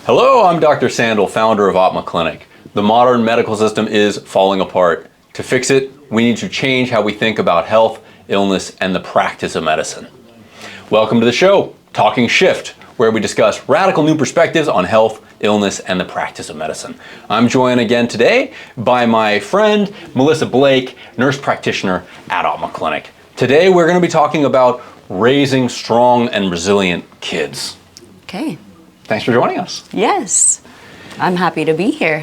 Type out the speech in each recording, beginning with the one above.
Hello, I'm Dr. Sandal, founder of Atma Clinic. The modern medical system is falling apart. To fix it, we need to change how we think about health, illness, and the practice of medicine. Welcome to the show, Talking Shift, where we discuss radical new perspectives on health, illness, and the practice of medicine. I'm joined again today by my friend, Melissa Blake, nurse practitioner at Atma Clinic. Today, we're going to be talking about raising strong and resilient kids. Okay. Thanks for joining us. Yes, I'm happy to be here.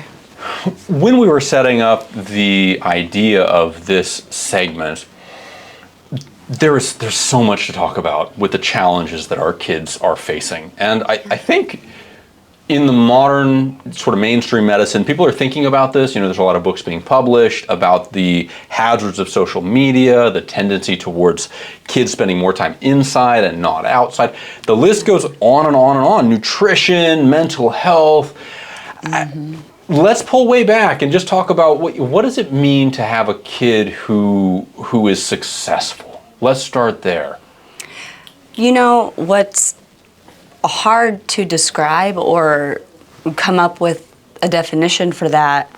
When we were setting up the idea of this segment, there's so much to talk about with the challenges that our kids are facing. And I think in the modern sort of mainstream medicine, people are thinking about this. You know, there's a lot of books being published about the hazards of social media, the tendency towards kids spending more time inside and not outside. The list goes on and on and on. Nutrition, mental health. Let's pull way back and just talk about what does it mean to have a kid who is successful? Let's start there. You know, what's hard to describe or come up with a definition for that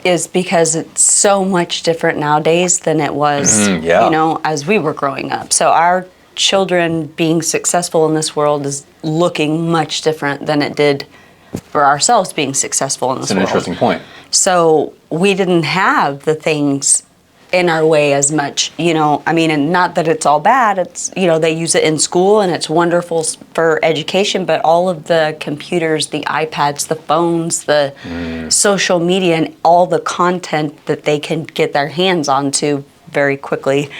is because it's so much different nowadays than it was, you know, as we were growing up. So our children being successful in this world is looking much different than it did for ourselves being successful in this world. That's an interesting point. So we didn't have the things in our way as much, you know, I mean, and not that it's all bad, it's, you know, they use it in school and it's wonderful for education, but all of the computers, the iPads, the phones, the social media, and all the content that they can get their hands onto very quickly,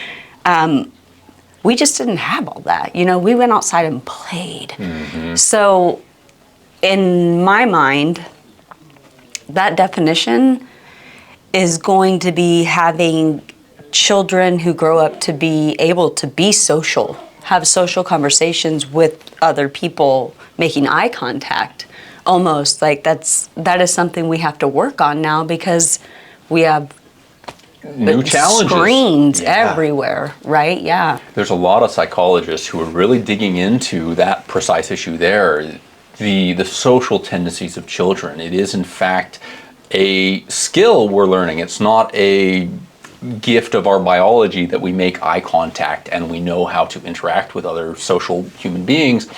we just didn't have all that. You know, we went outside and played. So in my mind, that definition is going to be having children who grow up to be able to be social, have social conversations with other people, making eye contact. Almost like that is something we have to work on now because we have new challenges, screens everywhere, right? Yeah. There's a lot of psychologists who are really digging into that precise issue there, the social tendencies of children. It is in fact a skill we're learning. It's not a gift of our biology that we make eye contact and we know how to interact with other social human beings.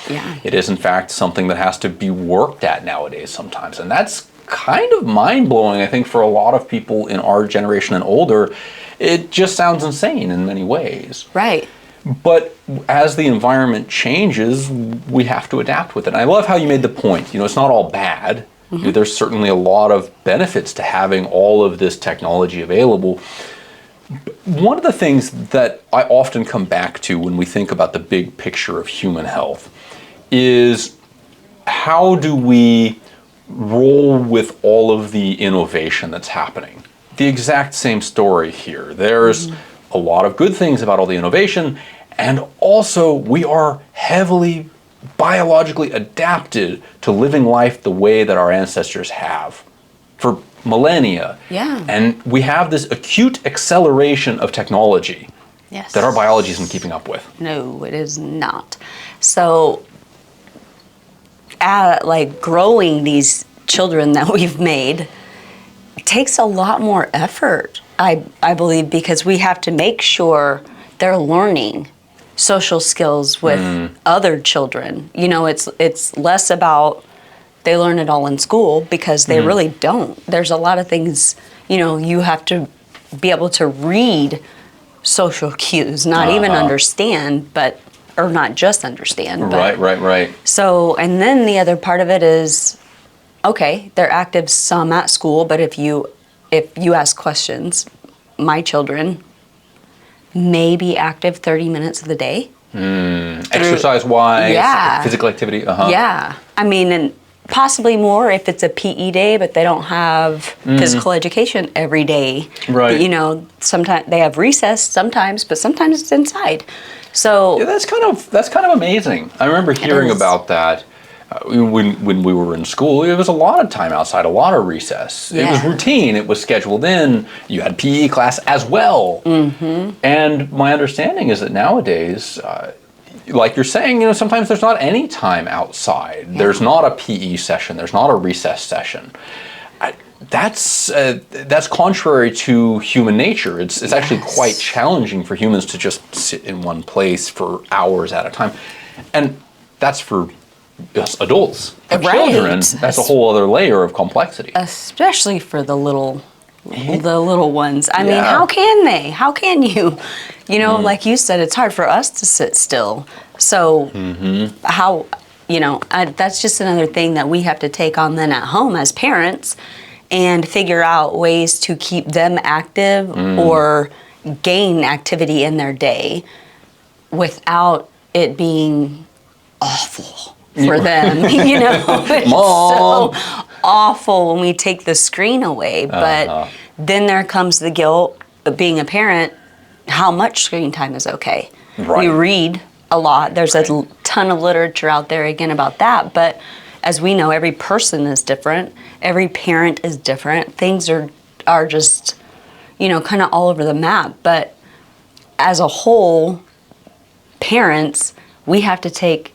It is in fact something that has to be worked at nowadays sometimes. And that's kind of mind-blowing, I think, for a lot of people in our generation and older. It just sounds insane in many ways. Right. But as the environment changes, we have to adapt with it. And I love how you made the point. You know, it's not all bad. There's certainly a lot of benefits to having all of this technology available. One of the things that I often come back to when we think about the big picture of human health is how do we roll with all of the innovation that's happening? The exact same story here. There's a lot of good things about all the innovation, and also we are heavily biologically adapted to living life the way that our ancestors have for millennia. And we have this acute acceleration of technology that our biology isn't keeping up with. No, it is not. So, like growing these children that we've made takes a lot more effort, I believe, because we have to make sure they're learning social skills with other children. You know, it's less about they learn it all in school because they really don't. There's a lot of things, you know, you have to be able to read social cues, not even understand, or not just understand. But, Right. So, and then the other part of it is, okay, they're active some at school, but if you ask questions, my children may be active 30 minutes of the day. Exercise-wise, physical activity. Yeah. I mean, and possibly more if it's a PE day, but they don't have physical education every day. Right. You know, sometimes they have recess sometimes, but sometimes it's inside. So that's kind of amazing. I remember hearing about that when we were in school. It was a lot of time outside, a lot of recess. It was routine. It was scheduled in. You had PE class as well. And my understanding is that nowadays like you're saying, sometimes there's not any time outside. Yeah. There's not a PE session. There's not a recess session. That's contrary to human nature. It's actually quite challenging for humans to just sit in one place for hours at a time. And that's for us adults. For children, that's a whole other layer of complexity. Especially for the little ones. I mean, how can they? How can you? Like you said, it's hard for us to sit still. So how, that's just another thing that we have to take on then at home as parents and figure out ways to keep them active or gain activity in their day without it being awful for them. It's so awful when we take the screen away. But then there comes the guilt of being a parent. How much screen time is okay? Right. We read a lot. There's a ton of literature out there again about that. But as we know, every person is different. Every parent is different. Things are just, kind of all over the map. But as a whole, parents, we have to take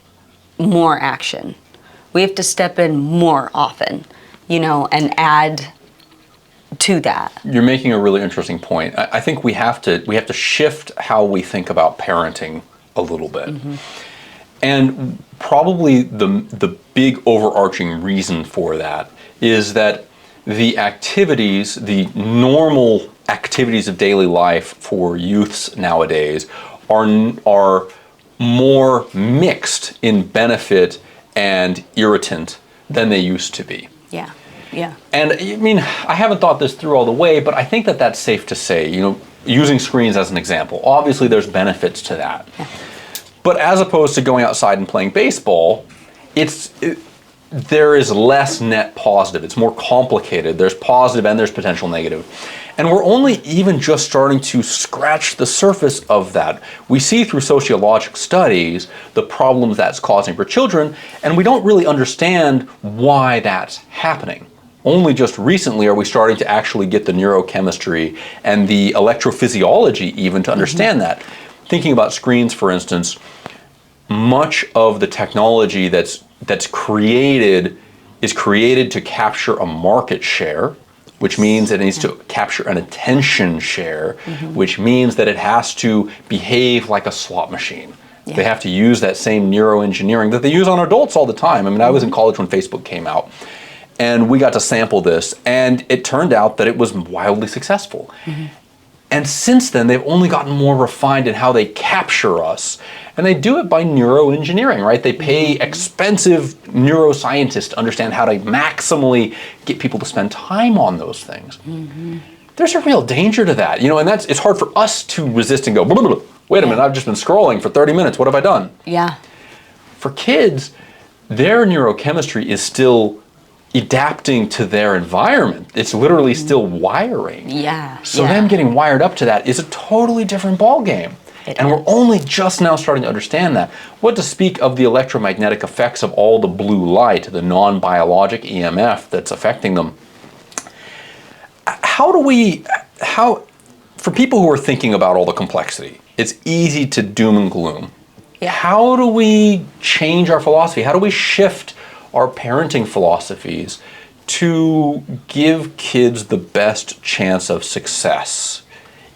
more action. We have to step in more often, and add to that. You're making a really interesting point. I think we have to shift how we think about parenting a little bit. And probably the big overarching reason for that is that the normal activities of daily life for youths nowadays are more mixed in benefit and irritant than they used to be. Yeah. Yeah. And I mean, I haven't thought this through all the way, but I think that that's safe to say, using screens as an example. Obviously, there's benefits to that. Yeah. But as opposed to going outside and playing baseball, there is less net positive. It's more complicated. There's positive and there's potential negative. And we're only even just starting to scratch the surface of that. We see through sociological studies the problems that's causing for children, and we don't really understand why that's happening. Only just recently are we starting to actually get the neurochemistry and the electrophysiology even to understand that. Thinking about screens, for instance, much of the technology that's created is created to capture a market share, which means it needs to capture an attention share, which means that it has to behave like a slot machine. Yeah. They have to use that same neuroengineering that they use on adults all the time. I mean, I was in college when Facebook came out, and we got to sample this, and it turned out that it was wildly successful. And since then, they've only gotten more refined in how they capture us. And they do it by neuroengineering, right? They pay expensive neuroscientists to understand how to maximally get people to spend time on those things. There's a real danger to that, and it's hard for us to resist and go, blah, blah, blah. Wait a minute, I've just been scrolling for 30 minutes. What have I done? Yeah. For kids, their neurochemistry is still adapting to their environment. It's literally still wiring. Yeah. So them getting wired up to that is a totally different ballgame. And we're only just now starting to understand that. What to speak of the electromagnetic effects of all the blue light, the non-biologic EMF that's affecting them. For people who are thinking about all the complexity, it's easy to doom and gloom. Yeah. How do we change our philosophy? How do we shift our parenting philosophies to give kids the best chance of success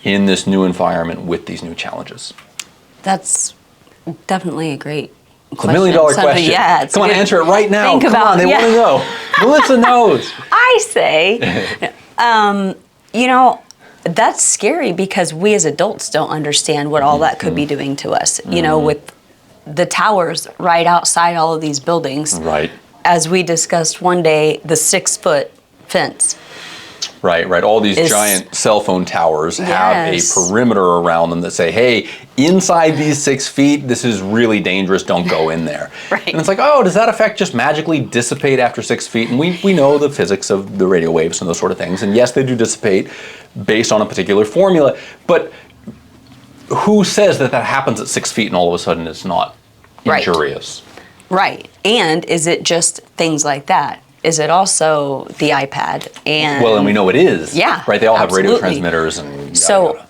in this new environment with these new challenges? That's definitely a great question. It's a $1 million question. Yeah, Come on, answer it right now. Think about, on, they want to know. Melissa knows. I say, that's scary because we as adults don't understand what all that could be doing to us. With the towers right outside all of these buildings. Right. As we discussed one day, the 6-foot fence. Right. All these giant cell phone towers have a perimeter around them that say, hey, inside these 6 feet, this is really dangerous, don't go in there. Right. And it's like, oh, does that effect just magically dissipate after 6 feet? And we know the physics of the radio waves and those sort of things. And yes, they do dissipate based on a particular formula. But who says that happens at 6 feet and all of a sudden it's not injurious? Right. And is it just things like that? Is it also the iPad? And we know it is. Yeah. Right. They all have radio transmitters and yada, so,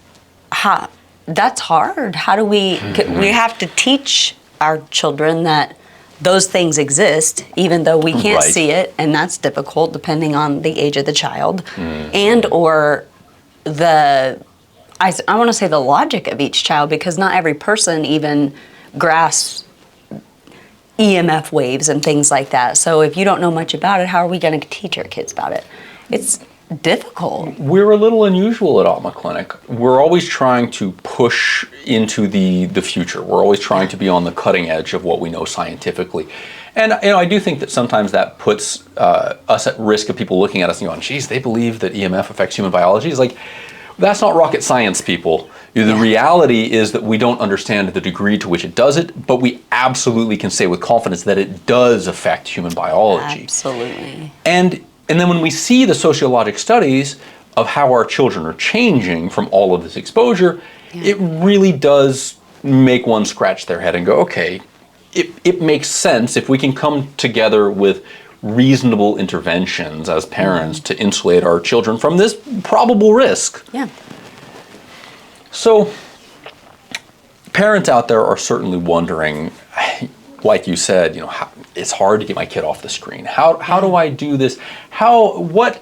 that's hard. How do we? We have to teach our children that those things exist, even though we can't Right. see it, and that's difficult depending on the age of the child, and or I want to say the logic of each child, because not every person even grasps EMF waves and things like that. So if you don't know much about it, how are we going to teach our kids about it? It's difficult. We're a little unusual at Atma Clinic. We're always trying to push into the future. We're always trying to be on the cutting edge of what we know scientifically. And I do think that sometimes that puts us at risk of people looking at us and going, geez, they believe that EMF affects human biology. It's like, that's not rocket science, people. The reality is that we don't understand the degree to which it does it, but we absolutely can say with confidence that it does affect human biology. Absolutely. And then when we see the sociologic studies of how our children are changing from all of this exposure, it really does make one scratch their head and go, okay, it makes sense if we can come together with reasonable interventions as parents to insulate our children from this probable risk. Yeah. So parents out there are certainly wondering, like you said, it's hard to get my kid off the screen. How do I do this? What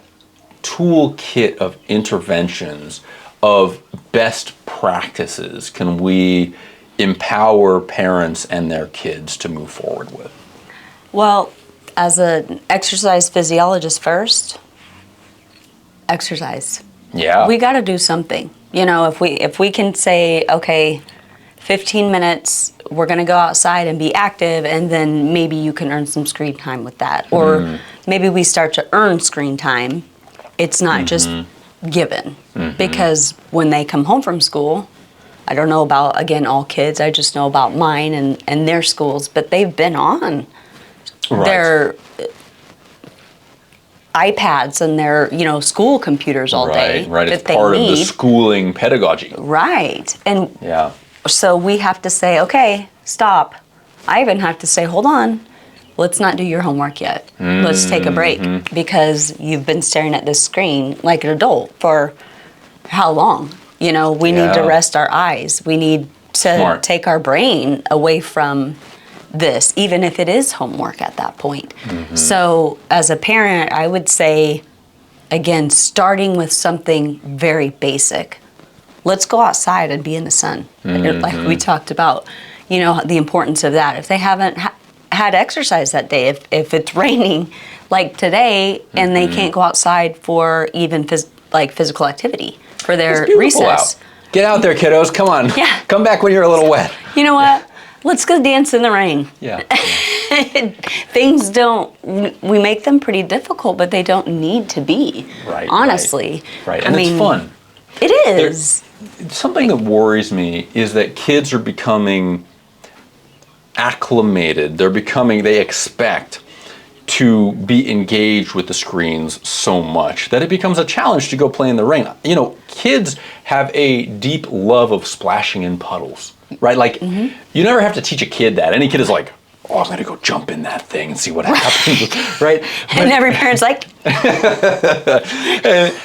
toolkit of interventions, of best practices can we empower parents and their kids to move forward with? Well, as an exercise physiologist first, exercise. Yeah. We got to do something. If we can say, okay, 15 minutes, we're going to go outside and be active, and then maybe you can earn some screen time with that. Or maybe we start to earn screen time. It's not just given. Because when they come home from school, I don't know about, again, all kids. I just know about mine and their schools, but they've been on their iPads and their, school computers all day. Right. That It's part of the schooling pedagogy. Right. And Yeah. so we have to say, okay, stop. I even have to say, hold on, let's not do your homework yet. Let's take a break, because you've been staring at this screen like an adult for how long? We need to rest our eyes. We need to take our brain away from this, even if it is homework at that point. So as a parent, I would say, again, starting with something very basic. Let's go outside and be in the sun, like we talked about, the importance of that. If they haven't had exercise that day, if it's raining like today and they can't go outside for even physical activity for their recess. Out. Get out there, kiddos. Come on. Yeah. Come back when you're a little wet. You know what? Let's go dance in the rain. Yeah. Things we make them pretty difficult, but they don't need to be. Right. Honestly. Right. And it's fun. It is. Something that worries me is that kids are becoming acclimated. They expect to be engaged with the screens so much that it becomes a challenge to go play in the rain. Kids have a deep love of splashing in puddles, right? Like, you never have to teach a kid that. Any kid is like, oh, I'm going to go jump in that thing and see what happens, right? And every parent's like...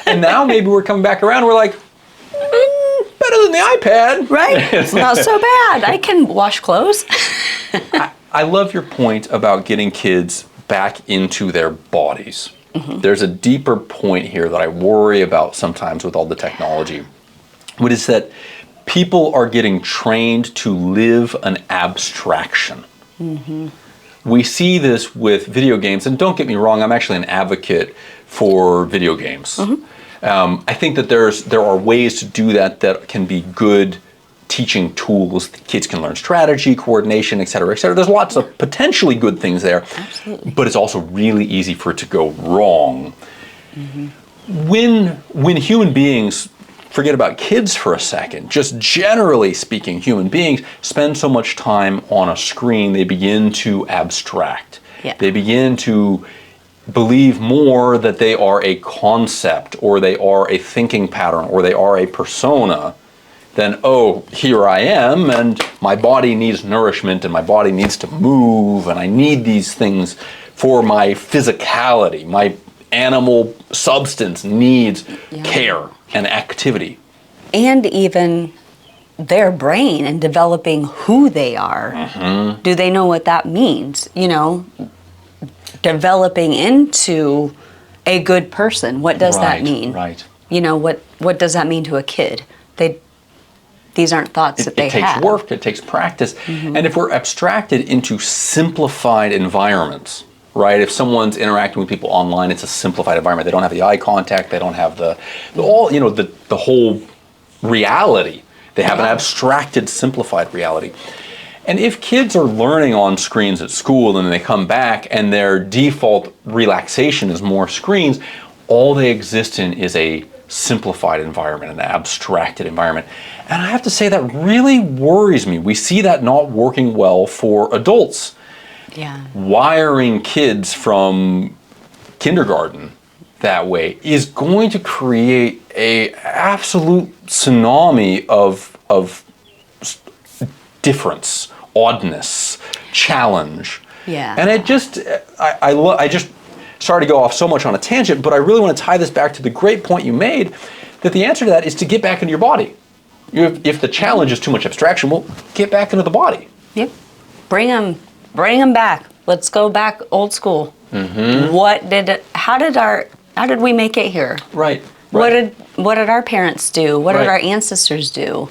and now maybe we're coming back around, we're like, better than the iPad. Right? It's not so bad. I can wash clothes. I love your point about getting kids back into their bodies. There's a deeper point here that I worry about sometimes with all the technology, which is that people are getting trained to live an abstraction. We see this with video games, and don't get me wrong, I'm actually an advocate for video games. I think that there are ways to do that can be good teaching tools. Kids can learn strategy, coordination, et cetera, et cetera. There's lots of potentially good things there. Absolutely. But it's also really easy for it to go wrong. When human beings, forget about kids for a second, just generally speaking, human beings spend so much time on a screen, they begin to abstract. They begin to believe more that they are a concept, or they are a thinking pattern, or they are a persona, then, oh, here I am, and my body needs nourishment, and my body needs to move, and I need these things for my physicality. My animal substance needs care and activity. And even their brain and developing who they are. Do they know what that means? You know, developing into a good person. What does that mean? Right. You know, what does that mean to a kid? These aren't thoughts that they have. It takes work, it takes practice. And if we're abstracted into simplified environments, right? If someone's interacting with people online, it's a simplified environment. They don't have the eye contact, they don't have the whole reality. They have an abstracted, simplified reality. And if kids are learning on screens at school and they come back and their default relaxation is more screens, all they exist in is a simplified environment, an abstracted environment. And I have to say that really worries me. We see that not working well for adults. Yeah. Wiring kids from kindergarten that way is going to create a absolute tsunami of difference, oddness, challenge. Yeah. And it just, I just sorry to go off so much on a tangent, but I really want to tie this back to the great point you made, that the answer to that is to get back into your body. If the challenge is too much abstraction, well, get back into the body. Yep. Bring them back. Let's go back old school. How did we make it here? Right. What did our parents do? What did our ancestors do?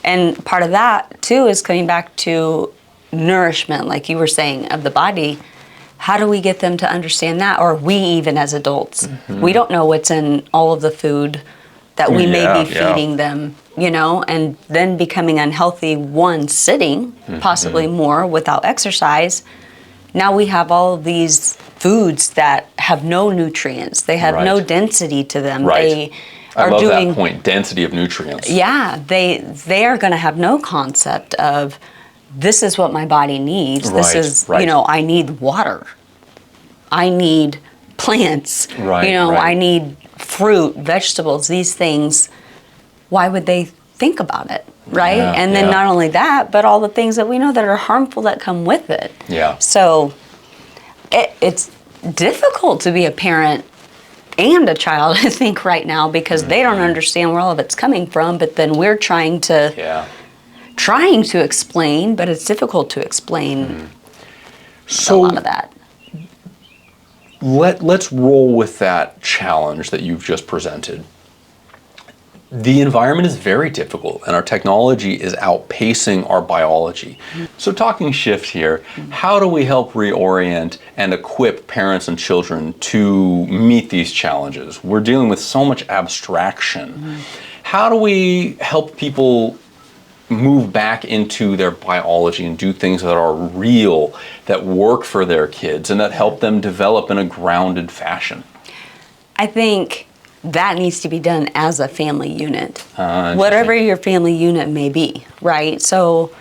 And part of that too is coming back to nourishment, like you were saying, of the body. How do we get them to understand that? Or we, even as adults, we don't know what's in all of the food that we may be feeding them, you know, and then becoming unhealthy, one, sitting, possibly more without exercise. Now we have all of these foods that have no nutrients. They have no density to them. Right. I love doing, that point, density of nutrients. Yeah, they are going to have no concept of, this is what my body needs. This is, you know, I need water. I need plants. I need fruit, vegetables, these things. Why would they think about it, right? And then not only that, but all the things that we know that are harmful that come with it. Yeah. So it's difficult to be a parent and a child, I think, right now, because they don't understand where all of it's coming from, but then we're trying to explain, but it's difficult to explain a lot of that. Let's roll with that challenge that you've just presented. The environment is very difficult, and our technology is outpacing our biology. So talking shift here, how do we help reorient and equip parents and children to meet these challenges? We're dealing with so much abstraction. How do we help people move back into their biology and do things that are real, that work for their kids, and that help them develop in a grounded fashion? I think that needs to be done as a family unit, whatever your family unit may be, right? So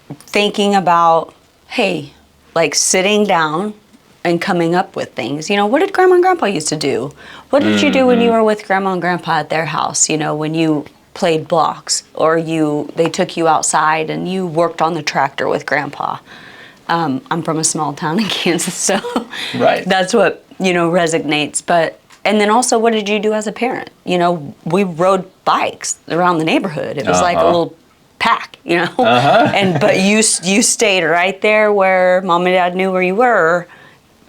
thinking about, hey, like sitting down and coming up with things. You know, what did Grandma and Grandpa used to do? What did you do when you were with Grandma and Grandpa at their house? You know, when you played blocks, or they took you outside and you worked on the tractor with Grandpa. I'm from a small town in Kansas, so that's what, you know, resonates. And then also, what did you do as a parent? You know, we rode bikes around the neighborhood. It was like a little pack, you know. But you stayed right there where Mom and Dad knew where you were.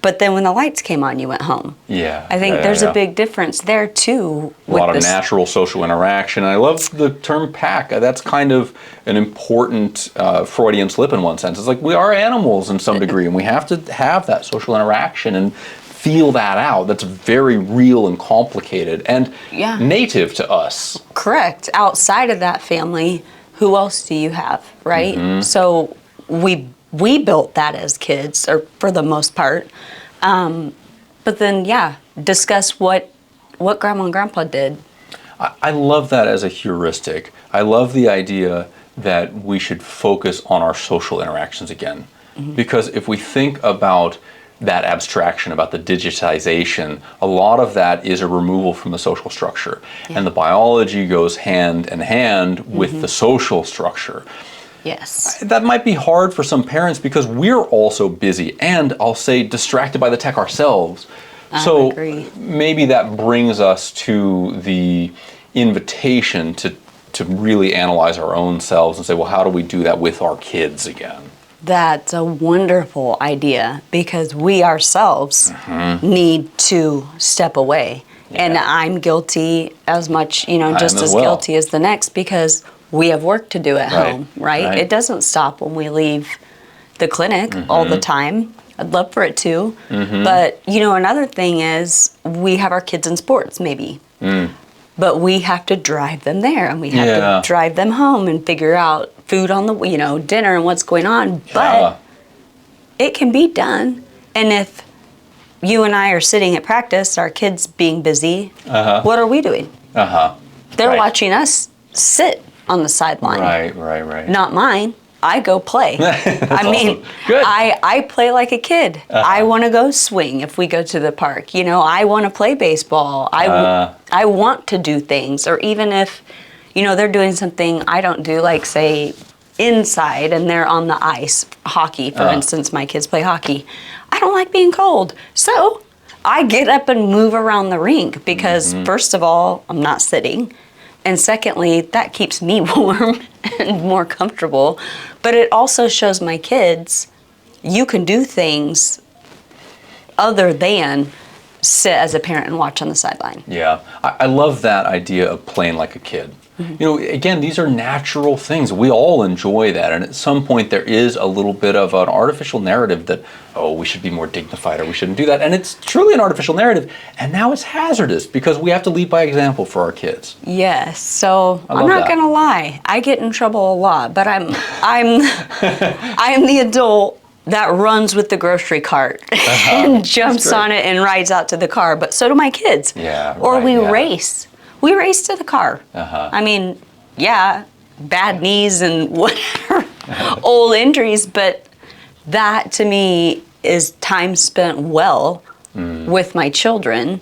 But then when the lights came on, you went home. Yeah. I think there's a big difference there too. A lot of natural social interaction. I love the term pack. That's kind of an important Freudian slip in one sense. It's like we are animals in some degree, and we have to have that social interaction and feel that out. That's very real and complicated and native to us. Correct. Outside of that family, who else do you have, right? So we built that as kids, or for the most part. But then, discuss what Grandma and Grandpa did. I love that as a heuristic. I love the idea that we should focus on our social interactions again. Because if we think about that abstraction, about the digitization, a lot of that is a removal from the social structure. And the biology goes hand in hand with the social structure. Yes. That might be hard for some parents because we're also busy and, I'll say, distracted by the tech ourselves. I agree. Maybe that brings us to the invitation to to really analyze our own selves and say, well, how do we do that with our kids again? That's a wonderful idea, because we ourselves need to step away. Yeah. And I'm guilty as much, just am as well. guilty as the next, because we have work to do at Right, home, right? right. It doesn't stop when we leave the clinic all the time. I'd love for it to. But, another thing is we have our kids in sports maybe. But we have to drive them there, and we have to drive them home and figure out food on the, dinner and what's going on. But it can be done. And if you and I are sitting at practice, our kids being busy, what are we doing? They're watching us sit on the sideline. Right. Not mine. I go play. I mean, awesome. Good. I play like a kid. I want to go swing if we go to the park. I want to play baseball. I want to do things. Or even if, they're doing something I don't do, like say inside and they're on the ice, hockey, for instance, my kids play hockey. I don't like being cold. So I get up and move around the rink because first of all, I'm not sitting. And secondly, that keeps me warm and more comfortable. But it also shows my kids you can do things other than sit as a parent and watch on the sideline. Yeah, I love that idea of playing like a kid. Again, these are natural things. We all enjoy that. And at some point, there is a little bit of an artificial narrative that, we should be more dignified or we shouldn't do that. And it's truly an artificial narrative. And now it's hazardous because we have to lead by example for our kids. Yes. So I'm not going to lie. I get in trouble a lot, but I'm the adult that runs with the grocery cart and jumps on it and rides out to the car. But so do my kids. Yeah. Or right, we yeah. race. We race to the car. I mean, bad knees and whatever, old injuries, but that to me is time spent well with my children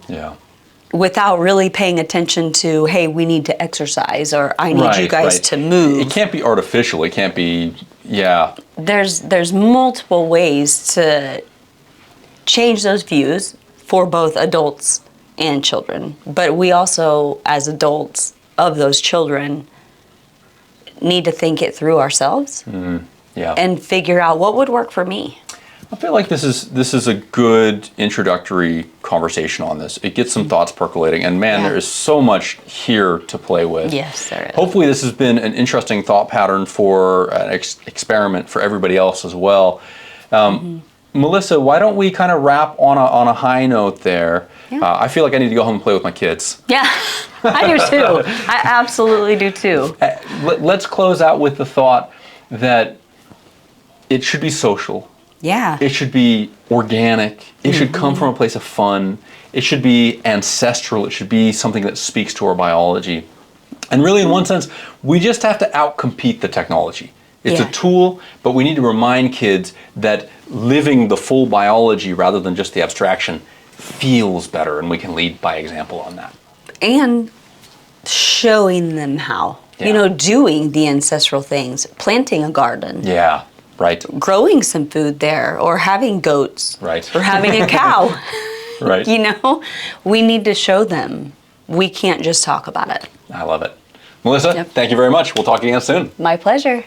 without really paying attention to, hey, we need to exercise or I need you guys to move. It can't be artificial. It can't be, There's multiple ways to change those views for both adults and children. But we also, as adults of those children, need to think it through ourselves and figure out what would work for me. I feel like this is a good introductory conversation on this. It gets some thoughts percolating, and man, there is so much here to play with. Yes, there is. Hopefully this has been an interesting thought pattern for an experiment for everybody else as well. Melissa, why don't we kind of wrap on a high note there? I feel like I need to go home and play with my kids. Yeah, I do too. I absolutely do too. Let's close out with the thought that it should be social. Yeah. It should be organic. It should come from a place of fun. It should be ancestral. It should be something that speaks to our biology. And really, in one sense, we just have to outcompete the technology. It's a tool, but we need to remind kids that living the full biology rather than just the abstraction feels better, and we can lead by example on that. And showing them how. Doing the ancestral things, planting a garden. Yeah, right. Growing some food there, or having goats. Right. Or having a cow. Right. We need to show them. We can't just talk about it. I love it. Melissa, thank you very much. We'll talk again soon. My pleasure.